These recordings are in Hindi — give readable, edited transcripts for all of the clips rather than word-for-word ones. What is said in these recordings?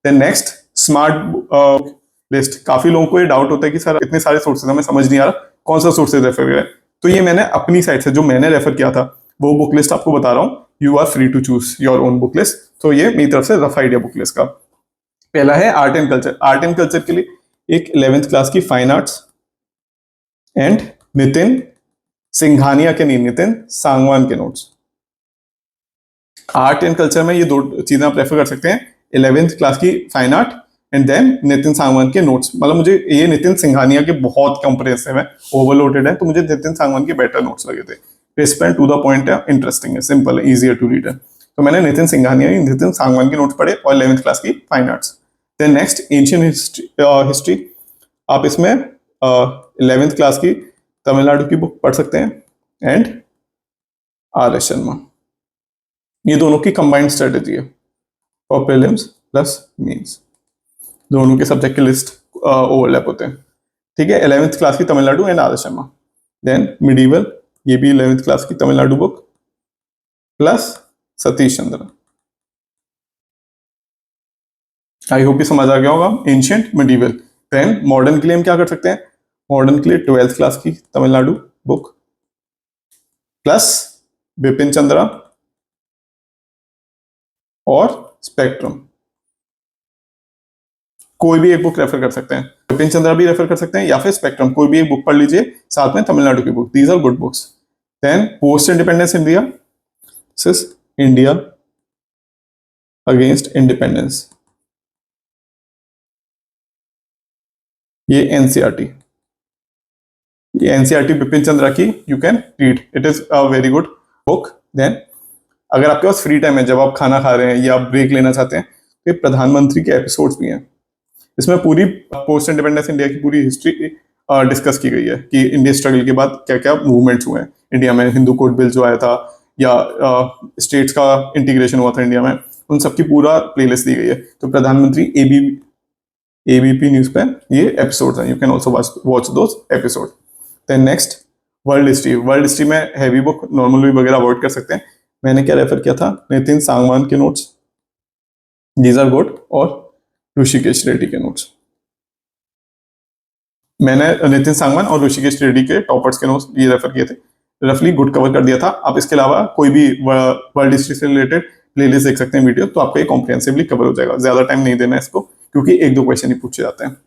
Then next smart list. काफी लोगों को ये डाउट होता है कि सर इतने सारे सोर्सेज हमें समझ नहीं आ रहा कौन सा सोर्सेज रेफर करें। तो ये मैंने अपनी साइड से जो मैंने रेफर किया था वो बुक लिस्ट आपको बता रहा हूँ। You are free to choose your own book list. तो ये मेरी तरफ से रफ आइडिया बुक लिस्ट का। पहला है art and culture. Art and culture के लिए एक 11th क्लास की fine arts and Nitin Singhania के नहीं, नितिन सांगवान के नोट्स। आर्ट एंड कल्चर में ये दो चीजें आप रेफर कर सकते हैं, 11th क्लास की fine art and then Nitin Sangwan के नोट्स। मतलब मुझे ये नितिन सिंघानिया के बहुत कंप्रेसिव है, ओवरलोडेड है, तो मुझे नितिन सांगवान के बेटर नोट्स लगे थे। Crisp and to the point है, इंटरेस्टिंग है, सिंपल है, इजियर टू रीड है। तो मैंने नितिन सिंघानिया नितिन सांगवान के नोट्स पढ़े और 11th क्लास की fine arts. Then next ancient history. आप इसमें 11th क्लास की तमिलनाडु की बुक पढ़ सकते हैं एंड आर एस शर्मा। ये दोनों की कंबाइंड स्ट्रेटेजी है फॉर प्रीलिम्स प्लस मेंस। दोनों के सब्जेक्ट की लिस्ट ओवरलैप होते हैं, ठीक है। 11th क्लास की Tamil Nadu and R S Sharma. Then medieval, ये भी 11th क्लास की Tamil Nadu book plus Satish Chandra. I hope ये समझ आ गया होगा, एंशियंट मिडीवल। देन मॉडर्न के लिए हम क्या कर सकते हैं, मॉडर्न के लिए 12th क्लास की तमिलनाडु बुक प्लस बिपिन चंद्रा और स्पेक्ट्रम। कोई भी एक बुक रेफर कर सकते हैं, बिपिन चंद्रा भी रेफर कर सकते हैं या फिर स्पेक्ट्रम, कोई भी एक बुक पढ़ लीजिए साथ में तमिलनाडु की book. These are good books. Then post independence India, India against independence, ये एनसीईआरटी, ये एनसीईआरटी बिपिन चंद्रा की, you can read, it is a very good book. Then अगर आपके पास फ्री टाइम है, जब आप खाना खा रहे हैं या ब्रेक लेना चाहते हैं, तो ये प्रधानमंत्री के एपिसोड्स भी हैं। इसमें पूरी पोस्ट इंडिपेंडेंस इंडिया की पूरी हिस्ट्री डिस्कस की गई है कि इंडिया स्ट्रगल के बाद क्या क्या मूवमेंट्स हुए हैं इंडिया में। हिंदू कोड बिल जो आया था या स्टेट्स का इंटीग्रेशन हुआ था इंडिया में, उन सबकी पूरा प्लेलिस्ट दी गई है। तो प्रधानमंत्री एबीपी न्यूज पे ये एपिसोड्स हैं, you can also watch those episode. Then next world history. World history में हैवी बुक नॉर्मली वगैरह अवॉइड कर सकते हैं। मैंने क्या रेफर किया था, नितिन सांगवान के नोट्स, दीज आर गुड, और ऋषिकेश रेड्डी के नोट्स। मैंने नितिन सांगवान और ऋषिकेश रेड्डी के टॉपर्स के नोट्स ये रेफर किए थे, रफली गुड कवर कर दिया था। आप इसके अलावा कोई भी वर्ल्ड हिस्ट्री से रिलेटेड प्लेलिस्ट देख सकते हैं वीडियो, तो आपका ये कॉम्प्रिहेंसिवली कवर हो जाएगा। ज्यादा टाइम नहीं देना है इसको, क्योंकि 1-2 क्वेश्चन ही पूछे जाते हैं।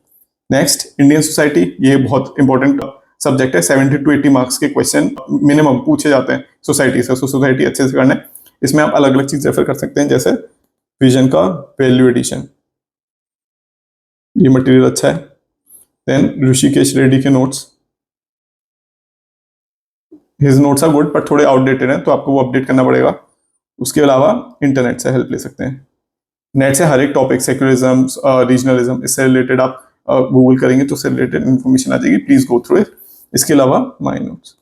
नेक्स्ट इंडियन सोसाइटी, ये बहुत इंपॉर्टेंट सब्जेक्ट है। 70 to 80 मार्क्स के क्वेश्चन मिनिमम पूछे जाते हैं सोसाइटी से, सोसाइटी अच्छे से करना है। इसमें आप अलग अलग चीज रेफर कर सकते हैं, जैसे विजन का वैल्यू एडिशन, ये मटेरियल अच्छा है। देन ऋषिकेश रेड्डी के notes, his notes are good but थोड़े आउटडेटेड हैं, तो आपको वो अपडेट करना पड़ेगा। उसके अलावा इंटरनेट से हेल्प ले सकते हैं। नेट से हर एक टॉपिक, सेक्युलरिज्म, रीजनलिज्म, इससे रिलेटेड आप गूगल करेंगे तो उससे रिलेटेड इन्फॉर्मेशन आ जाएगी, प्लीज गो थ्रू इट। इसके अलावा माई नोट्स,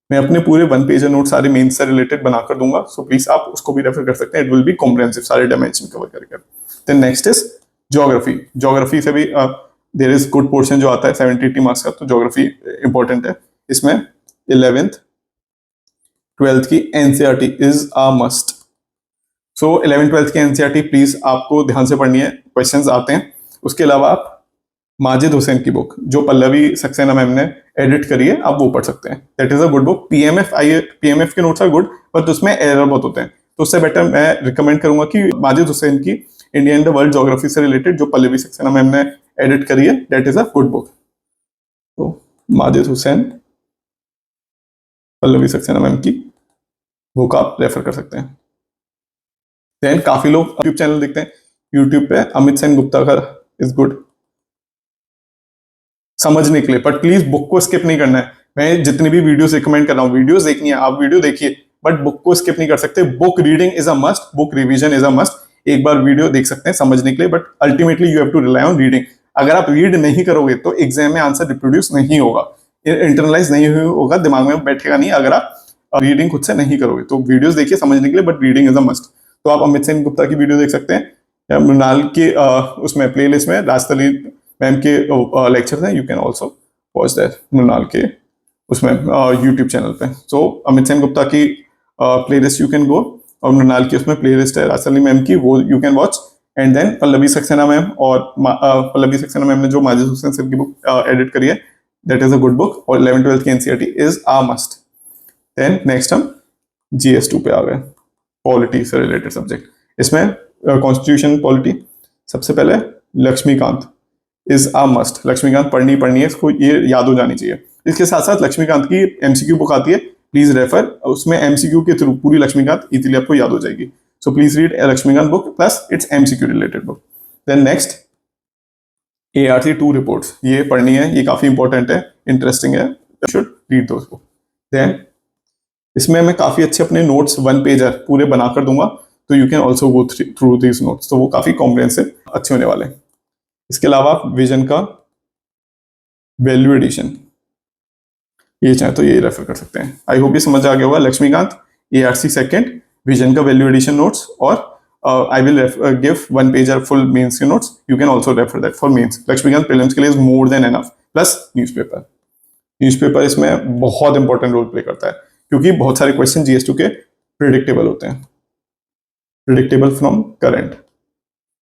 मैं अपने पूरे 1 पेज नोट सारे मेन से रिलेटेड बनाकर दूंगा, सो प्लीज आप उसको भी रेफर कर सकते हैं। इट विल बी कॉम्प्रिहेंसिव, सारे डायमेंशन कवर करके। Then next is geography. Geography से भी देयर इज गुड पोर्शन जो आता है 70-80 मार्क्स का, तो ज्योग्राफी इंपॉर्टेंट है। इसमें 11th 12th की NCERT is a must. So 11th 12th की एनसीईआरटी प्लीज आपको ध्यान से पढ़नी है, क्वेश्चंस आते हैं। उसके अलावा आप माजिद हुसैन की बुक जो पल्लवी सक्सेना मैम ने एडिट करी है, आप वो पढ़ सकते हैं। That is a good book. PMF के नोट्स आर गुड, बट उसमें एरर बहुत होते हैं, तो उससे बेटर मैं रिकमेंड करूंगा कि माजिद हुसैन की India and the world geography से रिलेटेड जो पल्लवी सक्सेना मैम ने एडिट करी है, that is a good book. तो माजिद हुसैन, पल्लवी सक्सेना मैम की बुक आप रेफर कर सकते हैं। देन काफी लोग यूट्यूब चैनल देखते हैं, यूट्यूब पे अमित सेन गुप्ता का इज गुड समझने के लिए, बट प्लीज बुक को स्किप नहीं करना है। मैं जितनी भी वीडियोस रिकमेंड कर रहा हूँ, वीडियोस देखनी है, आप वीडियो देखिए, बट बुक को स्किप नहीं कर सकते। Book reading is a must, book revision is a must. एक बार वीडियो देख सकते हैं समझने के लिए, but ultimately you have to rely on reading. अगर आप रीड नहीं करोगे तो एग्जाम में आंसर रिप्रोड्यूस नहीं होगा, इंटरनलाइज नहीं होगा, दिमाग में बैठेगा नहीं अगर आप रीडिंग खुद से नहीं करोगे। तो वीडियोस देखिए समझने के लिए, but reading is a must. तो आप अमित सेन गुप्ता की वीडियो देख सकते हैं, या मृणाल के उसमें प्लेलिस्ट में राजतली मैम के लेक्चर्स हैं, you can also watch that Mrinal के उसमें यूट्यूब चैनल पे। सो अमित सेन गुप्ता की प्लेलिस्ट यू कैन गो, और मृणाल की उसमें प्लेलिस्ट है राजतली मैम की, वो you can watch. And then Pallavi Saxena ma'am और पल्लवी सक्सेना मैम ने जो माजिद हुसैन सर की बुक एडिट करी है, that is a good book, और 11th-12th की NCERT is a must. Then next हम GS2 पे आ गए, पॉलिटी से रिलेटेड सब्जेक्ट। इसमें कॉन्स्टिट्यूशन पॉलिटी सबसे पहले Laxmikanth is a must. Laxmikanth पढ़नी है, इसको ये याद हो जानी चाहिए। इसके साथ साथ लक्ष्मीकांत की MCQ बुक आती है, प्लीज रेफर, उसमें MCQ के थ्रू पूरी लक्ष्मीकांत इजीली आपको याद हो जाएगी। So please read Laxmikanth book plus its MCQ related book. Then next ARC2 reports, ये पढ़नी है, ये काफी इंपॉर्टेंट है, इंटरेस्टिंग है, should read those book. Then इसमें मैं काफी अच्छे अपने नोट्स 1 पेजर पूरे बनाकर दूंगा, तो you can also go through these notes, तो वो काफी कॉम्प्रिहेंसिव अच्छे होने वाले हैं। इसके अलावा विजन का वैल्यू एडिशन, ये चाहे तो ये रेफर कर सकते हैं। आई होप ये समझ आ गया होगा। लक्ष्मीकांत, ARC सेकंड, विजन का वैल्यू एडिशन नोट्स, और I will give 1 pager full mains के notes, you can also refer that for mains. Laxmikanth prelims के लिए is more than enough, plus newspaper इसमें बहुत इंपॉर्टेंट रोल प्ले करता है, क्योंकि बहुत सारे क्वेश्चन GS2 के प्रिडिक्टेबल होते हैं, predictable from current.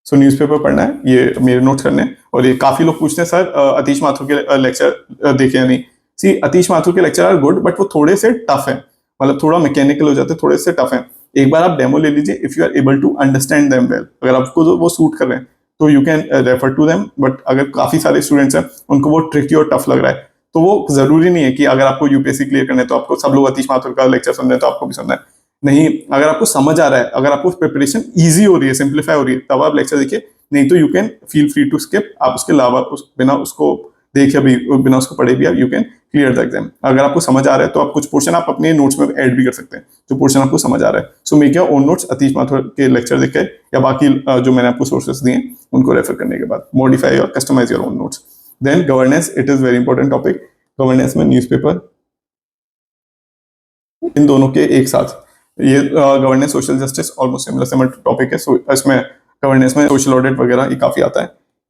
So newspaper पढ़ना है, ये मेरे नोट्स करने हैं। और ये काफी लोग पूछते हैं सर अतीश माथुर के लेक्चर देखे या नहीं। सी, अतीश माथुर के लेक्चर आर गुड, बट वो थोड़े से टफ है, मतलब थोड़ा मैकेनिकल हो जाते हैं, थोड़े से टफ है। एक बार आप डेमो ले लीजिए, if you are able to understand them well, अगर आपको वो सूट कर रहे हैं तो you can refer to them. But अगर काफी सारे स्टूडेंट्स हैं, उनको वो ट्रिकी और टफ लग रहा है, तो वो जरूरी नहीं है कि अगर आपको UPSC क्लियर करना है तो आपको सब लोग अतीश माथुर का लेक्चर सुन रहे हैं तो आपको भी सुनना है। नहीं, अगर आपको समझ आ रहा है, अगर आपको प्रिपरेशन ईजी हो रही है, सिंप्लीफाई हो रही है, तब आप लेक्चर देखिए, नहीं तो you can feel free to skip. आप उसके अलावा बिना उसको देखे भी, बिना उसको पढ़े भी आप you can clear the exam. अगर आपको समझ आ रहा है तो आप कुछ पोर्शन आप अपने नोट्स में ऐड भी कर सकते हैं, जो पोर्शन आपको समझ आ रहा है। So make your own notes Atish Mathur के लेक्चर देख के, या बाकी जो मैंने आपको सोर्सेस दिए उनको रेफर करने के बाद मॉडिफाई और customize your own notes. Then governance, it is very important topic. Governance में न्यूज़पेपर, इन दोनों के एक साथ, ये governance social justice almost similar topic है। सो इसमें गवर्नेंस में सोशल ऑडिट वगैरह ये काफी आता है।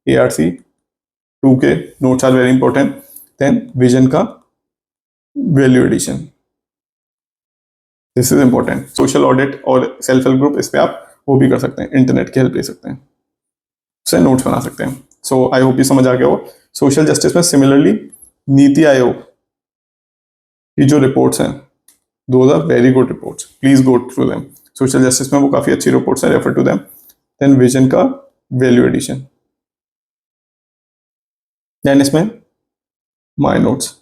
ARC2 के notes are very important. Then vision का value addition, this is important. Social audit और सेल्फ हेल्प ग्रुप, इस पे आप वो भी कर सकते हैं, इंटरनेट की हेल्प ले सकते हैं, उससे नोट्स बना सकते हैं। सो आई होप ये समझ आ गया हो। सोशल जस्टिस में सिमिलरली नीति आयोग की जो रिपोर्ट्स हैं, those are very good reports, please go through them. Social justice में वो काफी अच्छी रिपोर्ट्स हैं, refer to them. Then vision का वैल्यू एडिशन, देन इसमें my notes,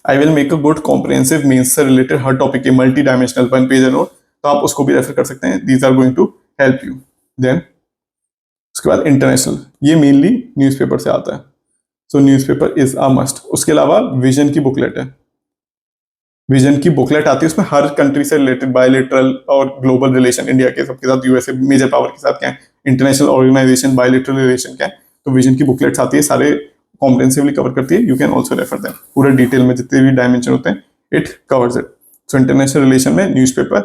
I will make a good comprehensive means से रिलेटेड हर टॉपिक के मल्टी डायमेंशनल 1 पेज नोट, तो आप उसको भी रेफर कर सकते हैं, these are going to help you. Then उसके बाद इंटरनेशनल, ये मेनली न्यूज़पेपर से आता है, सो न्यूज़पेपर इज अ मस्ट। उसके अलावा विजन की बुकलेट है, विजन की बुकलेट आती है, उसमें हर कंट्री से रिलेटेड बायलेटरल और ग्लोबल रिलेशन, इंडिया के सबके साथ, USA मेजर पावर के साथ क्या है, इंटरनेशनल ऑर्गेनाइजेशन, बायलेटरल रिलेशन क्या है, तो विजन की बुकलेट्स आती है, सारे कॉम्प्रिहेंसिवली कवर करती है। You can also refer them, पूरे डिटेल में जितने भी डायमेंशन होते हैं, it covers it. So international relation में न्यूज़पेपर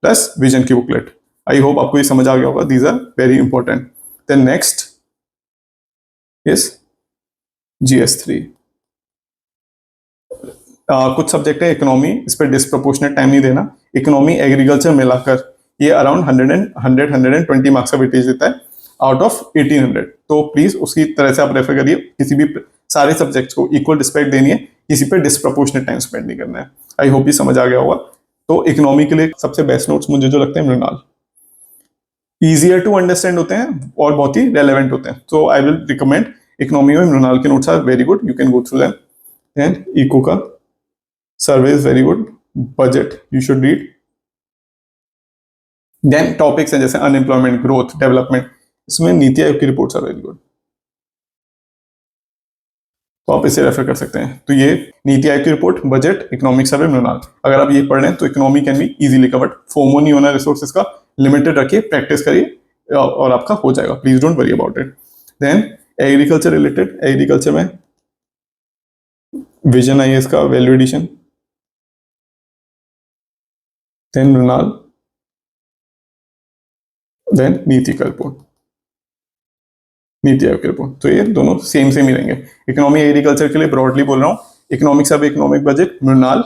प्लस विजन की बुकलेट, आई होप आपको ये समझ आ गया होगा, these are very important. Then next is GS3। कुछ सब्जेक्ट है इकोनॉमी, इस पर डिस्प्रोपोर्शनेट टाइम नहीं देना। इकोनॉमी एग्रीकल्चर मिलाकर ये अराउंड 120 मार्क्स का वेटेज देता है आउट ऑफ 1800, तो प्लीज उसकी तरह से आप रेफर करिए। किसी भी सारे सब्जेक्ट्स को इक्वल रिस्पेक्ट देनी है, किसी पे डिस्प्रोपोर्शनेट टाइम स्पेंड नहीं करना है। आई होप ये समझ आ गया होगा। तो इकोनॉमी के लिए सबसे बेस्ट नोट्स मुझे जो लगते हैं मृणाल, ईजियर टू अंडरस्टैंड होते हैं और बहुत ही रेलेवेंट होते हैं, so I will recommend economy में मृणाल के notes are very good, you can go through them. And eco का survey is very good, budget you should read। then topics हैं जैसे अनएम्प्लॉयमेंट, ग्रोथ, डेवलपमेंट, इसमें नीति आयोग की रिपोर्ट्स आर वेरी गुड, तो आप इसे रेफर कर सकते हैं। तो ये नीति आयोग की report, budget, economic survey, Mrinal, अगर आप ये पढ़ रहे हैं तो economy can be easily covered. FOMO नहीं होना रिसोर्सेज का, लिमिटेड रखिए, प्रैक्टिस करिए और आपका हो जाएगा, please don't worry about it. Then agriculture related, agriculture में विजन IAS का value addition, then Mrinal, then NITI का रिपोर्ट, नीति आयोग की रिपोर्ट, तो ये दोनों सेम ही रहेंगे। इकोनॉमी एग्रीकल्चर के लिए ब्रॉडली बोल रहा हूँ, economic survey, economic budget, Mrinal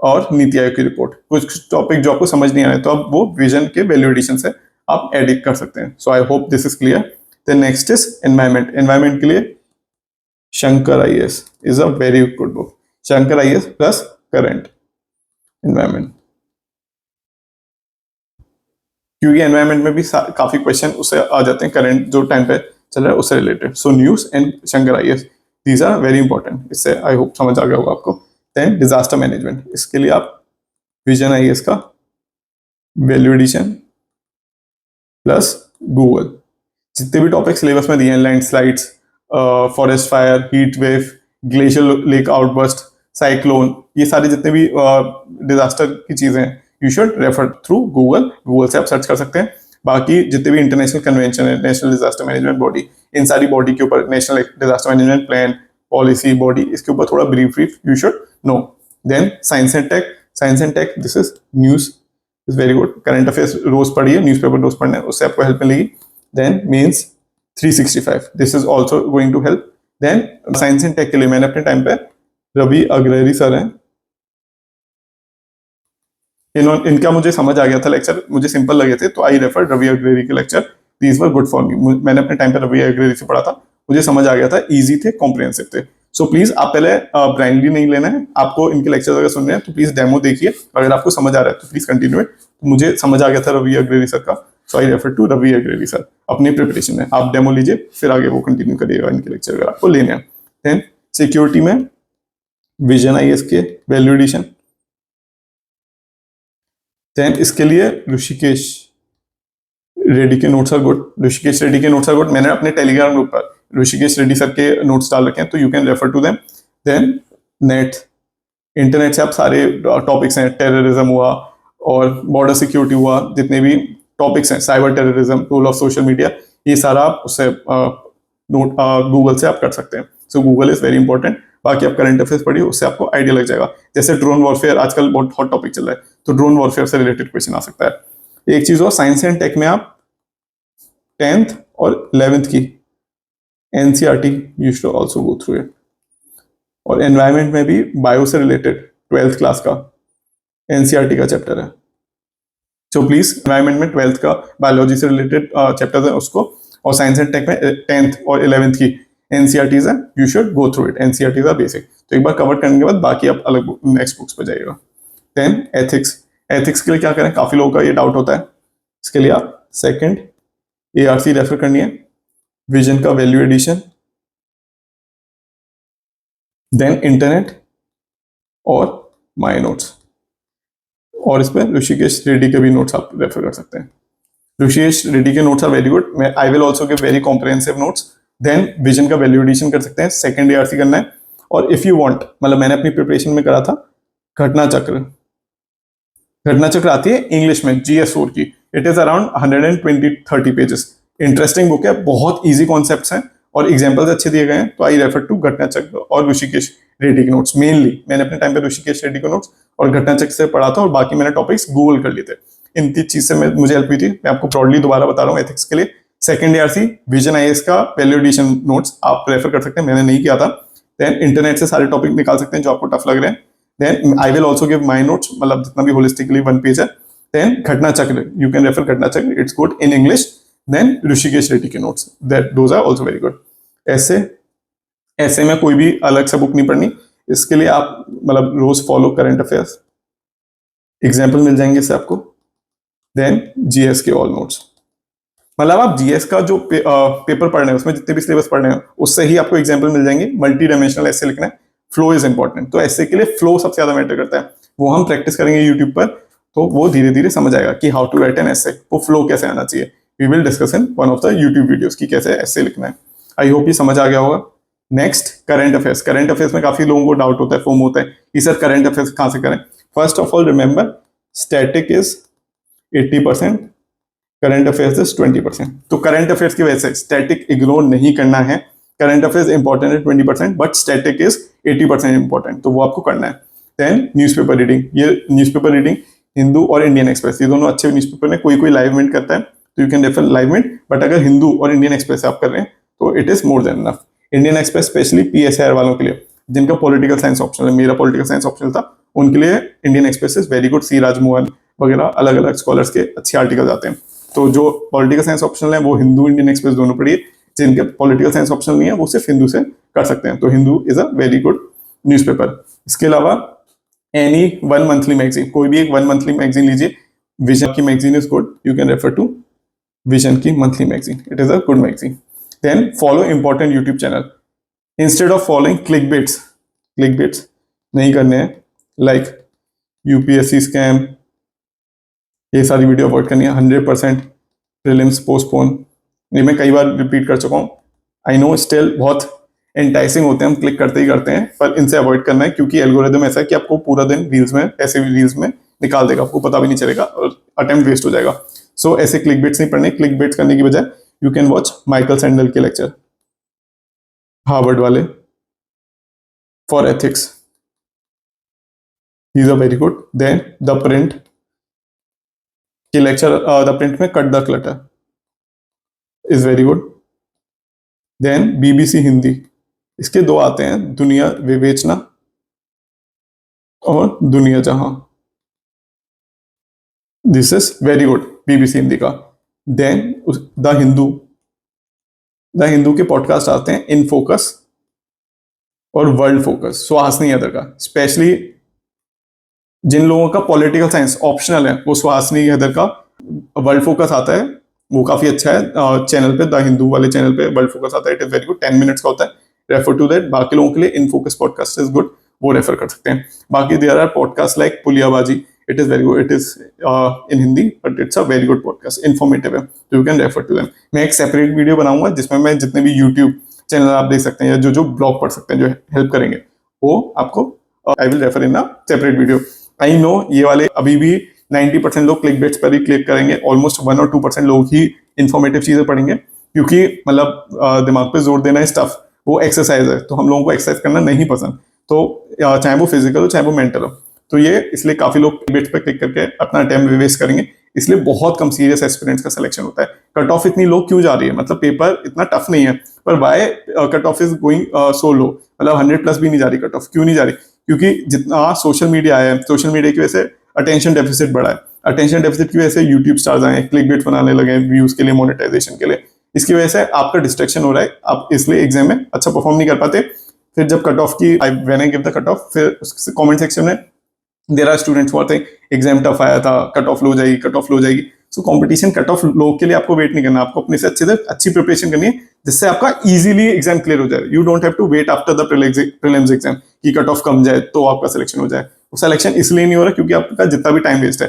और नीति आयोग की रिपोर्ट। कुछ टॉपिक जो आपको समझ नहीं आए तो आप वो विजन के वैल्यू एडिशन से आप एडिट कर सकते हैं। So I hope this is clear. Then next is environment, environment के लिए Shankar IAS is a very good book, Shankar IAS plus current environment, क्योंकि एनवायरमेंट में भी काफी क्वेश्चन उससे आ जाते हैं करंट जो टाइम पे चल रहा है उससे related. So news and Shankar IAS these are very important, इससे आई होप समझ आ गया होगा आपको। देन डिजास्टर मैनेजमेंट, इसके लिए आप विजन आईएएस का वैल्यू एडिशन प्लस गूगल, जितने भी टॉपिक सिलेबस में दिए हैं, landslides, forest fire, heat wave, glacier lake outburst, cyclone, ये सारे जितने भी डिजास्टर की चीजें हैं you should refer through Google, Google से आप सर्च कर सकते हैं। बाकी जितने भी इंटरनेशनल कन्वेंशन है, नेशनल डिजास्टर मैनेजमेंट बॉडी, इन सारी बॉडी के ऊपर, national disaster management plan, policy body, इसके ऊपर थोड़ा brief you should know. Then science and tech, science and tech this is news is very good, current affairs रोज पढ़िए, न्यूज़पेपर रोज पढ़ना है, उससे आपको हेल्प मिलेगी। Then mains 365 this is also going to help. Then science and tech के लिए मैंने अपने टाइम पे रवि अग्रहरी सर हैं, इनका मुझे समझ आ गया था लेक्चर, मुझे सिंपल लगे थे तो आई रेफर रवि अग्रहरी के lecture, these were good for me. मैंने अपने टाइम पे रवि अग्रहरी से पढ़ा था, मुझे समझ आ गया था, इजी थे, कॉम्प्रिहेंसिव थे। सो प्लीज आप पहले ब्लाइंडली नहीं लेना है, आपको इनके लेक्चर अगर सुनने हैं तो प्लीज डेमो देखिए, अगर आपको समझ आ रहा है तो प्लीज कंटिन्यू इट। तो मुझे समझ आ गया था रवि अग्रहरी सर का, so I refer to Ravi Agrahari sir अपनी प्रिपरेशन में। आप डेमो लीजिए फिर आगे वो कंटिन्यू करिएगा इनके लेक्चर अगर आपको लेने हैं। देन सिक्योरिटी में विजन आईएएस के वैल्यू एडिशन, देन इसके लिए ऋषिकेश रेड्डी के notes are good, Rishikesh Reddy के नोट्स आर गुड, मैंने अपने टेलीग्राम ग्रुप पर ऋषिकेश रेड्डी सर के नोट्स डाल रखे हैं तो you can refer to them. Then net, internet से आप सारे टॉपिक्स हैं, टेररिज्म हुआ और बॉर्डर सिक्योरिटी हुआ, जितने भी टॉपिक्स हैं, cyber terrorism, role of social media, ये सारा आप उससे नोट गूगल से आप कर सकते हैं। सो गूगल इज वेरी इंपॉर्टेंट। बाकी आप करंट अफेयर्स पढ़िए, उससे आपको आइडिया लग जाएगा। जैसे ड्रोन वॉरफेयर आजकल बहुत हॉट टॉपिक चल रहा है, तो ड्रोन वॉरफेयर से रिलेटेड क्वेश्चन आ सकता है। एक चीज और, साइंस एंड टेक में आप 10th और 11th की NCERT you should also go through it, और एनवायरमेंट में भी बायो से रिलेटेड 12th क्लास का एनसीईआरटी का चैप्टर है। सो प्लीज एनवायरमेंट में 12th का बायोलॉजी से रिलेटेड चैप्टर है उसको, और साइंस एंड टेक में 10th और 11th की एनसीईआरटीज है, you should go through it. NCERTs are basic, तो एक बार कवर करने के बाद बाकी आप अलग नेक्स्ट बुक्स पे जाइएगा। देन एथिक्स, एथिक्स के लिए क्या करें, काफी लोगों का ये डाउट होता है, इसके लिए आप सेकंड एआरसी रेफर करनी है, विजन का वैल्यू एडिशन, देन इंटरनेट और माई नोट्स, और इस पर ऋषिकेश रेड्डी के भी नोट्स आप रेफर कर सकते हैं। ऋषिकेश रेड्डी के नोट्स आर वेरी गुड, मैं I will also give very comprehensive notes. Then vision का वैल्यू एडिशन कर सकते हैं, सेकंड एआरसी करना है, और इफ यू वांट, मतलब मैंने अपनी प्रिपरेशन में करा था घटना चक्र, घटना चक्र आती है इंग्लिश में GS4 की, it is around 120-30 pages, interesting book है, बहुत इजी कॉन्सेप्ट्स हैं और एग्जांपल्स अच्छे दिए गए हैं। तो आई रेफर टू घटना चक्र और ऋषिकेश रेड्डी के नोट्स। मेनली मैंने अपने टाइम पे ऋषिकेश रेड्डी के नोट्स और घटना चक्र से पढ़ा था, और बाकी मैंने टॉपिक्स गूगल कर लिए थे। इन तीन चीज से मुझे हेल्प हुई थी। मैं आपको ब्रॉडली दोबारा बता रहा हूँ। एथिक्स के लिए सेकंड एआरसी विजन आईएएस का वैल्यू एडिशन नोट्स आप रेफर कर सकते हैं, मैंने नहीं किया था। देन इंटरनेट से सारे टॉपिक निकाल सकते हैं जो आपको टफ लग रहे हैं। Then I will also give my notes, मतलब जितना भी होलिस्टिकली 1 पेज है। देन घटना चक्र, you can refer Ghatna Chakra, it's good in English. Then Rishikesh Reddy के notes, that those are also very good. ऐसे में कोई भी अलग से बुक नहीं पढ़नी, इसके लिए आप मतलब रोज फॉलो करंट अफेयर्स, एग्जाम्पल मिल जाएंगे इससे आपको। देन जीएस के ऑल नोट्स, मतलब आप जीएस का जो पेपर पढ़ रहे हैं उसमें जितने भी सिलेबस पढ़ रहे हैं उससे ही आपको एग्जाम्पल मिल जाएंगे। मल्टी डायमेंशनल ऐसे लिखना है, फ्लो इज इंपॉर्टेंट, तो ऐसे के लिए फ्लो सबसे ज्यादा मैटर करता है। वो हम प्रैक्टिस करेंगे यूट्यूब पर, तो वो धीरे धीरे समझ आएगा कि हाउ टू राइट एन ऐसे, वो फ्लो कैसे आना चाहिए। We will discuss in one of the YouTube videos की कैसे ऐसे लिखना है। आई होप ये समझ आ गया होगा। Next current affairs, current affairs में काफी लोगों को डाउट होता है, फोम होता है कि सर करंट अफेयर्स कहां से करें। First of all remember, static is 80%, current affairs is 20%। तो करंट अफेयर्स की वजह से स्टैटिक इग्नोर नहीं करना है। करंट अफेयर्स इंपॉर्टेंट है 20%, बट स्टैटिक इज 80% इंपॉर्टेंट, तो वो आपको करना है। देन न्यूज़पेपर रीडिंग, ये न्यूज़पेपर रीडिंग हिंदू और इंडियन एक्सप्रेस, ये दोनों अच्छे न्यूज़पेपर में कोई लाइव मिनट करता है तो you can refer live minute, but अगर हिंदू और इंडियन एक्सप्रेस आप कर रहे हैं तो it is more than enough. Indian express specially PSIR वालों के लिए जिनका पॉलिटिकल साइंस ऑप्शन है, मेरा पॉलिटिकल साइंस ऑप्शन था, उनके लिए Indian Express is very good. C Rajamohan वगैरह अलग अलग स्कॉलर्स के अच्छे आर्टिकल्स आते हैं। तो जो पॉलिटिकल साइंस ऑप्शनल है वो हिंदू इंडियन एक्सप्रेस दोनों पढ़िए। जिनके पॉलिटिकल साइंस ऑप्शनल नहीं है वो सिर्फ हिंदू से कर सकते हैं। तो Hindu is a very good newspaper. इसके अलावा एनी वन मंथली मैगजीन, कोई भी एक वन मंथली मैगजीन लीजिए। विजन की magazine is good, you can refer to Vision की monthly magazine, it is a good magazine. Then follow important YouTube channel instead of following clickbaits नहीं करने हैं, लाइक यूपीएससी स्कैम, ये सारी वीडियो अवॉइड करनी है। 100% प्रीलिम्स पोस्टपोन, ये मैं कई बार रिपीट कर चुका हूँ। आई नो स्टिल बहुत एंटाइसिंग होते हैं, हम क्लिक करते ही करते हैं, पर इनसे अवॉइड करना है क्योंकि एल्गोरिदम ऐसा है कि आपको पूरा दिन रील्स में, ऐसे रील्स में निकाल देगा, आपको पता भी नहीं चलेगा और अटेम्प्ट वेस्ट हो जाएगा। सो ऐसे क्लिक बिट्स नहीं पढ़ने। क्लिक बिट्स करने की बजाय you can watch Michael Sandel के लेक्चर, हार्वर्ड वाले, for ethics, he is a very good. Then the print के लेक्चर, द प्रिंट में cut the clutter is very good. Then BBC Hindi, इसके दो आते हैं, दुनिया विवेचना और Duniya Jahan, this is very good BBC Hindi का। देन द हिंदू के पॉडकास्ट आते हैं इन फोकस और वर्ल्ड फोकस, सुहासिनी हैदर का। स्पेशली जिन लोगों का पॉलिटिकल साइंस ऑप्शनल है वो सुहासिनी हैदर का वर्ल्ड फोकस आता है, वो काफी अच्छा है। चैनल पे, द हिंदू वाले चैनल पे वर्ल्ड फोकस आता है, it is very good, 10 minutes का होता है, रेफर टू दैट। बाकी लोगों के लिए in focus podcast is good, वो रेफर कर सकते हैं। बाकी there are podcast like Puliyabaazi, it is very good, it is in Hindi but it's a very good podcast, informative है, तो you can refer to them. मैं एक सेपरेट वीडियो बनाऊंगा जिसमें मैं जितने भी यूट्यूब चैनल आप देख सकते हैं या जो ब्लॉग पढ़ सकते हैं जो हेल्प करेंगे, वो आपको I will refer in a separate video. I know ये वाले अभी भी 90% लोग क्लिक बेट्स पर ही क्लिक करेंगे, ऑलमोस्ट 1 और 2% लोग ही इंफॉर्मेटिव चीजें पढ़ेंगे, क्योंकि मतलब दिमाग पे जोर देना है स्टफ, वो एक्सरसाइज है, तो हम लोगों को एक्सरसाइज करना नहीं पसंद, तो चाहे वो फिजिकल हो चाहे वो मेंटल हो, तो ये इसलिए काफी लोग बेट्स पे क्लिक करके अपना टाइम वेस्ट करेंगे, इसलिए बहुत कम सीरियस एस्पिरेंट्स का सिलेक्शन होता है। कट ऑफ इतनी लो क्यों जा रही है, मतलब पेपर इतना टफ नहीं है, पर why cut off is going so low, मतलब 100+ भी नहीं जा रही कट ऑफ, क्यों नहीं जा रही? क्योंकि जितना सोशल मीडिया आया है, सोशल मीडिया की वजह से अटेंशन डेफिसिट बढ़ा है, अटेंशन डेफिसिट की वजह से यूट्यूब स्टार्स आए, क्लिक बेट बनाने लगे व्यूज के लिए, मोनेटाइजेशन के लिए, इसकी वजह से आपका डिस्ट्रैक्शन हो रहा है, आप इसलिए एग्जाम में अच्छा परफॉर्म नहीं कर पाते। फिर जब कट ऑफ की when I give the cut off, फिर कमेंट सेक्शन में there are students who are saying exam tough आया था, कट ऑफ लो जाएगी, कट ऑफ लो जाएगी। So competition cut of low के लिए आपको वेट नहीं करना, आपको अपने से अच्छी प्रिपरेशन करनी है, जिससे आपका इजीली एग्जाम क्लियर हो जाए। You don't have to wait after the prelims exam कि कट ऑफ कम जाए तो आपका सिलेक्शन हो जाए। वो सिलेक्शन इसलिए नहीं हो रहा क्योंकि आपका जितना भी टाइम वेस्ट है।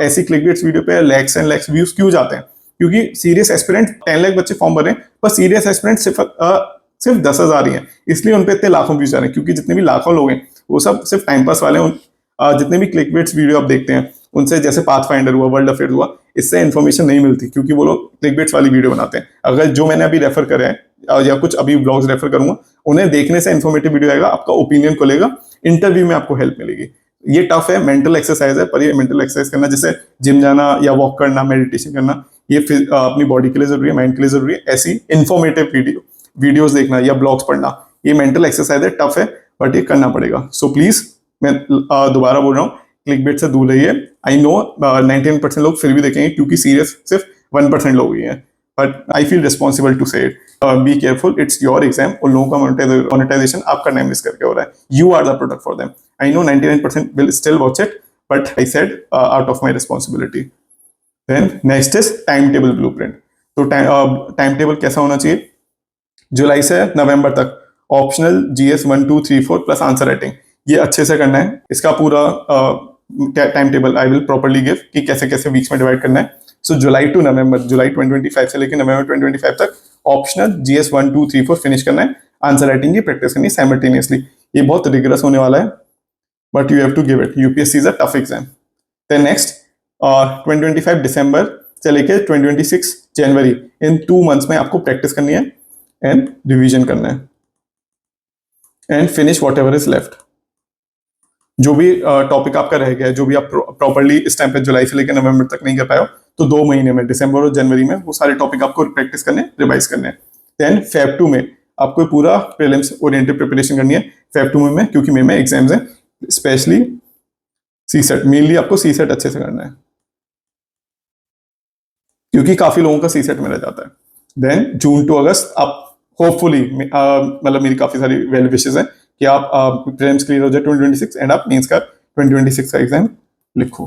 ऐसी क्लिक बेट्स वीडियो पे लैक्स एंड लैक्स व्यूज क्यों जाते हैं? क्योंकि सीरियस एस्पिरेंट 10 लाख बच्चे फॉर्म भर रहे हैं, पर सीरियस एस्पिरेंट सिर्फ 10,000 ही है, इसलिए उन पे इतने लाखों व्यूज आ रहे हैं, क्योंकि जितने भी लाखों लोग हैं वो सब सिर्फ टाइम पास वाले हैं। जितने भी क्लिक बेट्स वीडियो आप देखते हैं उनसे, जैसे पाथ फाइंडर हुआ, वर्ल्ड अफेयर हुआ, इससे इन्फॉर्मेशन नहीं मिलती, क्योंकि वो लोग क्लिक बेट्स वाली वीडियो बनाते हैं। अगर जो मैंने अभी रेफर करे हैं या कुछ अभी ब्लॉग्स रेफर करूंगा, उन्हें देखने से इन्फॉर्मेटिव वीडियो आएगा, आपका ओपिनियन खुलेगा, इंटरव्यू में आपको हेल्प मिलेगी। ये टफ है, मेंटल एक्सरसाइज है, पर ये मेंटल एक्सरसाइज करना, जैसे जिम जाना या वॉक करना, मेडिटेशन करना, ये अपनी बॉडी के लिए जरूरी है, माइंड के लिए जरूरी है। ऐसी इन्फॉर्मेटिव वीडियोस देखना या ब्लॉग्स पढ़ना, ये मेंटल एक्सरसाइज है, टफ है, बट ये करना पड़ेगा। सो प्लीज, मैं दोबारा बोल रहा हूँ, क्लिक बेट से दूर रहिए। आई नो 99% लोग फिर भी देखेंगे, क्योंकि सीरियस सिर्फ 1% लोग ही हैं, but I feel responsible to say it. Be careful, it's your exam. उन लोगों का मोनेटाइजेशन आपका टाइम वेस्ट करके हो रहा है, you are the product for them. I know 99% will still watch it, but I said out of my responsibility. Then next is time table blueprint. तो टाइम टेबल कैसा होना चाहिए? जुलाई से नवंबर तक optional GS 1 2 3 4 plus answer writing, ये अच्छे से करना है। इसका पूरा time table I will properly give कि कैसे कैसे वीक्स में डिवाइड करना है। सो जुलाई टू नवंबर, जुलाई 2025 से लेकर नवंबर 2025 तक ऑप्शनल GS 1 2 3 4 फिनिश करना है, आंसर राइटिंग की प्रैक्टिस करनी है साइमल्टेनियसली। ये बहुत रिगरस होने वाला है, but you have to give it, UPSC is a tough exam. Then next 2025 दिसंबर से लेकर 2026 जनवरी, इन 2 मंथ्स में आपको प्रैक्टिस करनी है एंड रिवीजन करना है, and finish what ever is left. जो भी टॉपिक आपका रह गया है, जो भी आप प्रॉपर्ली इस टाइम पे जुलाई से लेकर नवंबर तक नहीं कर पाए हो, तो 2 महीने में, दिसंबर और जनवरी में, वो सारे टॉपिक आपको प्रैक्टिस करने, रिवाइज करने हैं। देन फेब 2 में आपको पूरा प्रीलिम्स ओरिएंटेड प्रिपरेशन करनी है। फेब 2 में क्योंकि मई में एग्जाम्स हैं, स्पेशली सीसेट, मेनली आपको सीसेट अच्छे से करना है, क्योंकि काफी लोगों का सीसेट में रह जाता है। देन जून टू अगस्त आप होपफुली मतलब मेरी काफी सारी वेल विशेस हैं कि आप प्रीलिम्स क्लियर हो जाए 2026 एंड आप मेंस का 2026 का एग्जाम लिखो।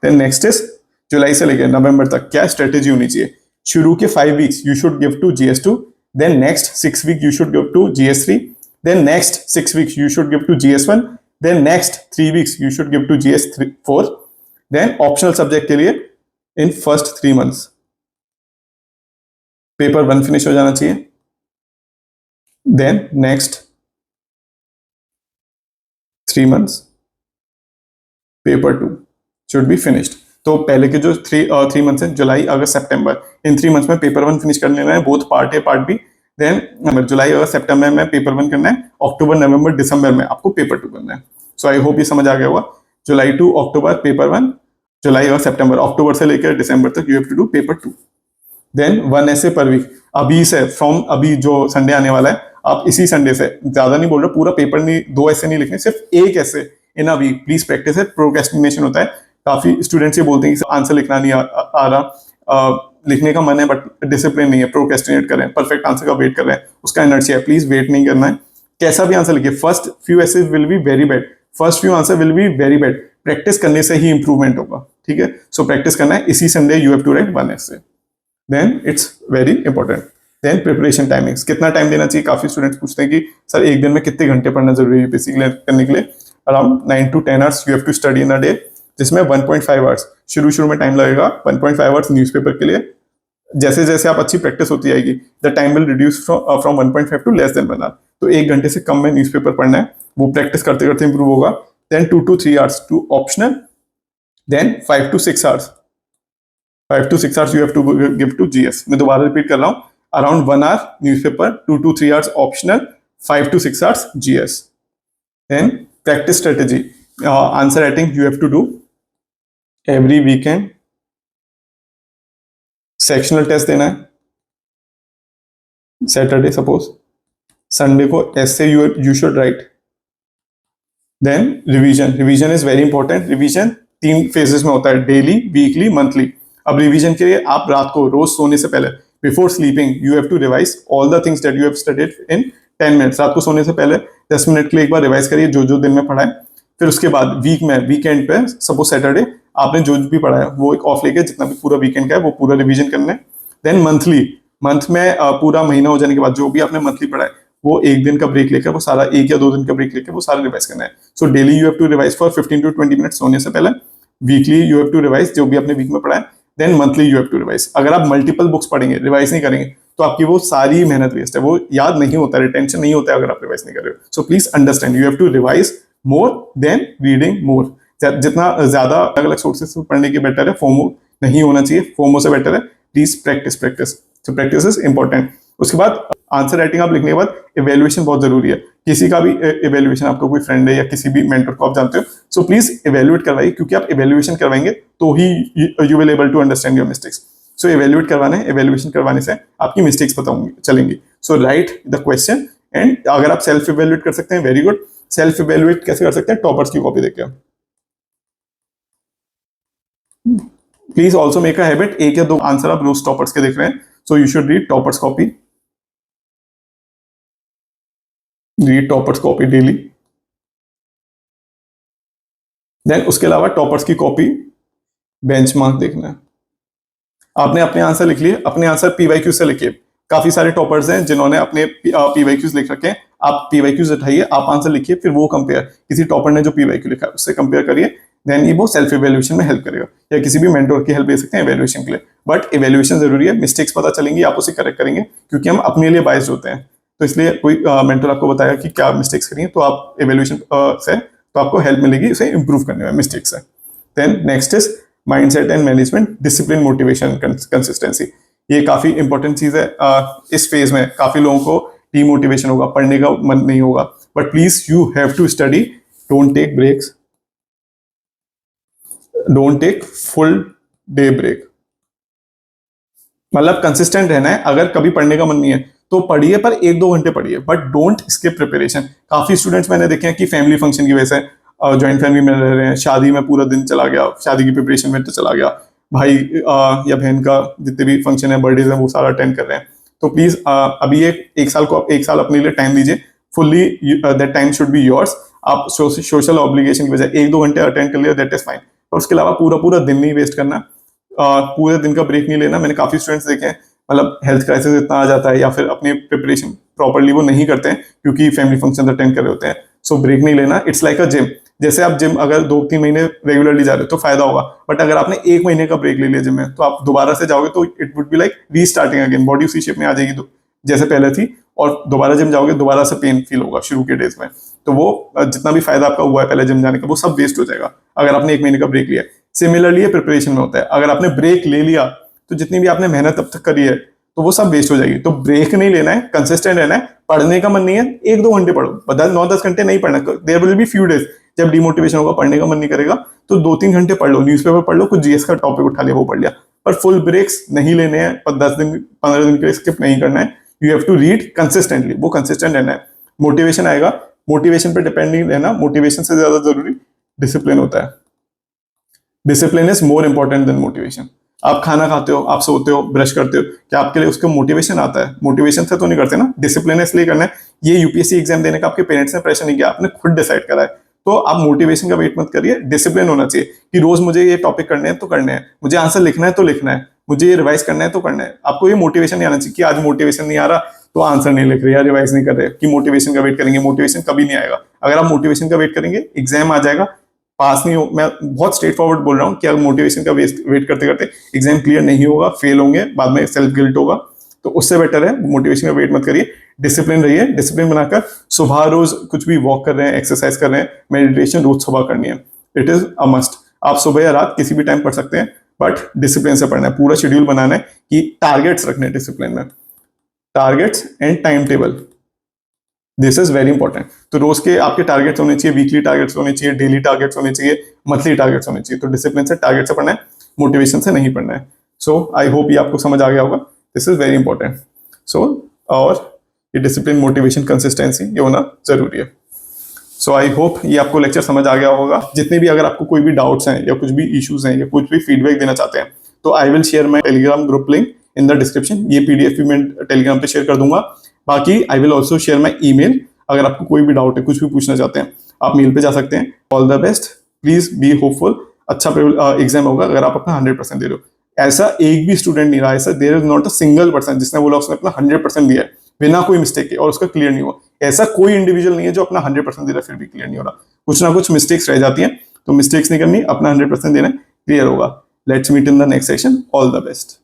देन नेक्स्ट इज जुलाई से लेकर नवंबर तक क्या स्ट्रेटेजी होनी चाहिए। शुरू के 5 weeks you should give to GS2, then next 6 week you should give to GS3, then next 6 weeks you should give to GS1, then next 3 weeks you should give to GS4, then optional subject के लिए in first 3 months paper 1 finish हो जाना चाहिए, then next 3 months paper 2 should be finished. तो पहले के जो 3 मंथ्स हैं जुलाई अगस्त सितंबर, इन 3 मंथ्स में पेपर 1 फिनिश कर लेना है, both part A part B. Then जुलाई अगस्त सितंबर में पेपर 1 करना है, अक्टूबर नवंबर दिसंबर में आपको पेपर 2 करना है। सो आई होप ये समझ आ गया होगा। जुलाई टू अक्टूबर पेपर 1, जुलाई अगस्त सितंबर, अक्टूबर से लेकर दिसंबर तक you have to do paper 2। Then 1 essay पर वीक अभी से, फ्रॉम अभी जो संडे आने वाला है, आप इसी संडे से, ज्यादा नहीं बोल रहा, पूरा पेपर नहीं, 2 ऐसे नहीं लिखने, सिर्फ एक ऐसे इन अ वीक प्लीज प्रैक्टिस है। प्रोक्रेस्टिनेशन होता है, काफी स्टूडेंट्स ये बोलते हैं कि आंसर लिखना नहीं आ रहा, लिखने का मन है बट डिसिप्लिन नहीं है, प्रोक्रेस्टिनेट कर रहे हैं, परफेक्ट आंसर का वेट कर रहे हैं, उसका एनर्जी है, प्लीज वेट नहीं करना है। कैसा भी आंसर लिखिए, फर्स्ट फ्यू ऐसे will be very bad, first few answer will be very bad, practice करने से ही इंप्रूवमेंट होगा, ठीक है। सो प्रैक्टिस करना है, इसी Sunday you have to write 1 essay, then it's very important. Then preparation timings, कितना टाइम देना चाहिए, काफी स्टूडेंट्स पूछते हैं कि सर एक दिन में कितने घंटे पढ़ना जरूरी है बेसिकली करने के लिए। Around 9 to 10 hours you have to study in a day, जिसमें 1.5 आवर्स शुरू में टाइम लगेगा, 1.5 आवर्स न्यूज़पेपर के लिए। जैसे जैसे आप अच्छी प्रैक्टिस होती जाएगी the time will reduce from 1.5 to less than 1 hour. तो 1 घंटे से कम में न्यूज़पेपर पढ़ना है, वो प्रैक्टिस करते करते इंप्रूव होगा। Then 2 to 3 hours to optional, then 5 to 6 hours, 5 to 6 hours you have to give to GS। मैं दोबारा रिपीट कर रहा हूँ, around 1 hour newspaper, 2 to 3 hours optional, 5 to 6 hours GS। Then practice strategy, answer writing you have to do every weekend, sectional test देना है सैटरडे सपोज, संडे को ऐसे you should write. Then revision is very important. Revision 3 phases में होता है, डेली, वीकली, मंथली। अब रिवीजन के लिए आप रात को रोज सोने से पहले, before sleeping, you have to revise all the things that you have studied in 10 minutes. रात को सोने से पहले 10 मिनट के लिए एक बार रिवाइज करिए जो जो दिन में पढ़ा है। फिर उसके बाद वीक में, वीकेंड पे, सपोज सैटरडे, आपने जो भी पढ़ा है वो एक ऑफ लेके जितना भी पूरा वीकेंड का है वो पूरा रिवीजन करना है। देन मंथली, मंथ में पूरा महीना हो जाने के बाद जो भी आपने मंथली पढ़ा है वो 1 दिन का ब्रेक लेकर वो सारा, 1 या 2 दिन का ब्रेक लेकर वो सारा रिवाइज करना है। So daily you have to revise for 15 to 20 minutes सोने से पहले, weekly you have to revise जो भी आपने वीक में पढ़ा है, then monthly you have to revise. अगर आप मल्टीपल बुक्स पढ़ेंगे, रिवाइज नहीं करेंगे, तो आपकी वो सारी मेहनत वेस्ट है, वो याद नहीं होता, रिटेंशन नहीं होता है अगर आप रिवाइज नहीं कर रहे हो। So please understand, you have to revise more than reading more. जितना ज्यादा अलग अलग सोर्सेज से पढ़ने के बेटर है, फोमो नहीं होना चाहिए, फोमो से बेटर है please practice. So practice is important. उसके बाद आंसर राइटिंग आप लिखने के बाद इवेल्युएशन बहुत जरूरी है। किसी का भी इवेल्युएशन, आपका कोई फ्रेंड है या किसी भी मेंटर को आप जानते हो, सो प्लीज इवेल्युएट करवाइए, क्योंकि आप इवेल्युएशन करवाएंगे तो ही you will able to understand your mistakes. So evaluate करवाना है, इवेल्युएशन करवाने से आपकी मिस्टेक्स पता होंगी, चलेंगी। सो राइट द क्वेश्चन, एंड अगर आप सेल्फ इवेल्युएट कर सकते हैं, वेरी गुड। सेल्फ इवेल्युएट कैसे कर सकते हैं, टॉपर्स की कॉपी देखकर। Please also make a habit, 1 या 2 आंसर आप रोज टॉपर्स के देख रहे हैं, so you should read toppers copy, read toppers copy daily. Then उसके अलावा टॉपर्स की कॉपी बेंचमार्क देखना है। आपने अपने आंसर लिख लिए, अपने आंसर PYQ से लिखिए। काफी सारे टॉपर्स हैं जिन्होंने अपने PYQs लिख रखे हैं, आप PYQs उठाइए, आप आंसर लिखिए, फिर वो कंपेयर, किसी टॉपर ने जो PYQ लिखा है उससे कंपेयर करिए, देन ये वो सेल्फ इवेल्युएशन में हेल्प करेगा। या किसी भी मेंटोर की हेल्प ले सकते हैं इवेल्युएशन के लिए, बट इवेल्युएशन जरूरी है, मिस्टेक्स पता चलेंगी, आप उसे करेक्ट करेंगे, क्योंकि हम अपने लिए बायस्ड होते हैं। तो इसलिए कोई मेंटर आपको बताया कि क्या मिस्टेक्स करिए, तो आप इवेल्युएशन से तो आपको हेल्प मिलेगी उसे इंप्रूव करने में मिस्टेक से। Then next is mindset and management, discipline, motivation, consistency. ये काफी इंपॉर्टेंट चीज है। इस फेज में काफी लोगों को डीमोटिवेशन होगा, पढ़ने का मन नहीं होगा, but please you have to study, don't take breaks, don't take full day break. मतलब कंसिस्टेंट रहना है। अगर कभी पढ़ने का मन नहीं है तो पढ़िए, पर 1-2 घंटे पढ़िए, बट डोंट स्किप प्रिपरेशन। काफी स्टूडेंट्स मैंने देखे हैं कि फैमिली फंक्शन की वजह से, जॉइंट फैमिली में रह रहे हैं, शादी में पूरा दिन चला गया, शादी की प्रिपरेशन में तो चला गया, भाई या बहन का जितने भी फंक्शन है, बर्थडे है, वो सारा अटेंड कर रहे हैं। तो प्लीज अभी एक साल को आप एक साल अपने लिए टाइम दीजिए, fully that time should be yours. आप सोशल ऑब्लिगेशन की बजाय 1-2 घंटे अटेंड कर लिया, दैट इज फाइन। और उसके अलावा पूरा पूरा दिन नहीं वेस्ट करना, पूरे दिन का ब्रेक नहीं लेना। मैंने काफी स्टूडेंट्स देखे हैं, मतलब हेल्थ क्राइसिस इतना आ जाता है या फिर अपनी प्रिपरेशन प्रॉपरली वो नहीं करते हैं क्योंकि फैमिली फंक्शन अटेंड कर रहे होते हैं। सो ब्रेक नहीं लेना, इट्स लाइक अ जिम। जैसे आप जिम अगर 2-3 महीने रेगुलरली जा रहे हो तो फायदा होगा, बट अगर आपने 1 महीने का ब्रेक ले लिया जिम में, तो आप दोबारा से जाओगे तो it would be like restarting again. Body उसी शेप में आ जाएगी जैसे पहले थी, और दोबारा जिम जाओगे दोबारा से पेन फील होगा शुरू के डेज में। तो वो जितना भी फायदा आपका हुआ है पहले जिम जाने का, वो सब वेस्ट हो जाएगा अगर आपने 1 महीने का ब्रेक लिया। सिमिलरली प्रिपरेशन में होता है, अगर आपने ब्रेक ले लिया तो जितनी भी आपने मेहनत अब तक करी है तो वो सब वेस्ट हो जाएगी। तो ब्रेक नहीं लेना है, कंसिस्टेंट रहना है। पढ़ने का मन नहीं है, 1-2 घंटे पढ़ो, 9-10 घंटे नहीं पढ़ना। There will be few days जब डिमोटिवेशन होगा, पढ़ने का मन नहीं करेगा, तो 2-3 घंटे पढ़ लो, न्यूज़पेपर पढ़ लो, कुछ जीएस का टॉपिक उठा लिया वो पढ़ लिया। पर फुल ब्रेक्स नहीं लेने हैं, पर 10 दिन 15 दिन के लिए स्किप नहीं करना है। You have to read consistently, वो कंसिस्टेंट रहना है। मोटिवेशन आएगा, मोटिवेशन पे डिपेंड नहीं रहना। मोटिवेशन से ज्यादा जरूरी डिसिप्लिन होता है। Discipline is more important than motivation. आप खाना खाते हो, आप सोते हो, ब्रश करते हो, क्या आपके लिए उसका मोटिवेशन आता है? मोटिवेशन से तो नहीं करते ना। डिसिप्लिन इसलिए करना है, ये यूपीएससी एग्जाम देने का आपके पेरेंट्स ने प्रेशर नहीं किया, आपने खुद डिसाइड करा है। तो आप मोटिवेशन का वेट मत करिए, डिसिप्लिन होना चाहिए कि रोज मुझे ये टॉपिक करने हैं तो करने हैं, मुझे आंसर लिखना है तो लिखना है, मुझे ये रिवाइज करना है तो करना है। आपको ये मोटिवेशन नहीं आना चाहिए कि आज मोटिवेशन नहीं आ रहा तो आंसर नहीं लिख रहे या रिवाइज नहीं कर रहे, कि मोटिवेशन का वेट करेंगे। मोटिवेशन कभी नहीं आएगा। अगर आप मोटिवेशन का वेट करेंगे, एग्जाम आ जाएगा, पास नहीं हो। मैं बहुत स्ट्रेट फॉरवर्ड बोल रहा हूँ कि अगर मोटिवेशन का वेट करते करते एग्जाम क्लियर नहीं होगा, फेल होंगे, बाद में सेल्फ गिल्ट होगा, तो उससे बेटर है मोटिवेशन का वेट मत करिए। डिसिप्लिन रहिए, डिसिप्लिन बनाकर सुबह रोज कुछ भी वॉक कर रहे हैं, एक्सरसाइज कर रहे हैं, मेडिटेशन रोज सुबह करनी है। It is a must. आप सुबह या रात किसी भी टाइम पढ़ सकते हैं, बट डिसिप्लिन से पढ़ना है। पूरा शेड्यूल बनाना है कि टारगेट्स रखने हैं डिसिप्लिन में, targets and time table, this is very important. तो रोज के आपके टारगेट्स होने चाहिए, वीकली टारगेट्स होने चाहिए, डेली टारगेट्स होने चाहिए, मंथली टारगेट्स होने चाहिए। तो डिसिप्लिन से, टारगेट से पढ़ना है, मोटिवेशन से नहीं पढ़ना है। सो आई होप ये आपको समझ आ गया होगा। This is very important. So और ये डिसिप्लिन, मोटिवेशन, कंसिस्टेंसी, ये होना जरूरी है। सो आई होप ये आपको लेक्चर समझ आ गया होगा। जितने भी अगर आपको कोई भी डाउट्स हैं या कुछ भी इश्यूज हैं या कुछ भी फीडबैक देना चाहते हैं, तो I will share my Telegram group link in the description. ये पीडीएफ भी मैं टेलीग्राम पे शेयर कर दूंगा। बाकी I will also share my email. अगर आपको कोई भी डाउट है, कुछ भी पूछना चाहते हैं, आप मेल पे जा सकते हैं। All the best, please be hopeful. अच्छा एग्जाम होगा अगर आप अपना 100% दे रहे हो। ऐसा एक भी स्टूडेंट नहीं रहा, ऐसा there is not a single person जिसने बोला उसने अपना 100% दिया है बिना कोई मिस्टेक के और उसका क्लियर नहीं हुआ। ऐसा कोई इंडिविजुअल नहीं है जो अपना 100% दे रहा है फिर भी क्लियर नहीं हो रहा। कुछ ना कुछ मिस्टेक्स रह जाती हैं, तो मिस्टेक्स नहीं करनी, अपना 100% देना, क्लियर होगा। Let's meet in the next session. All the best.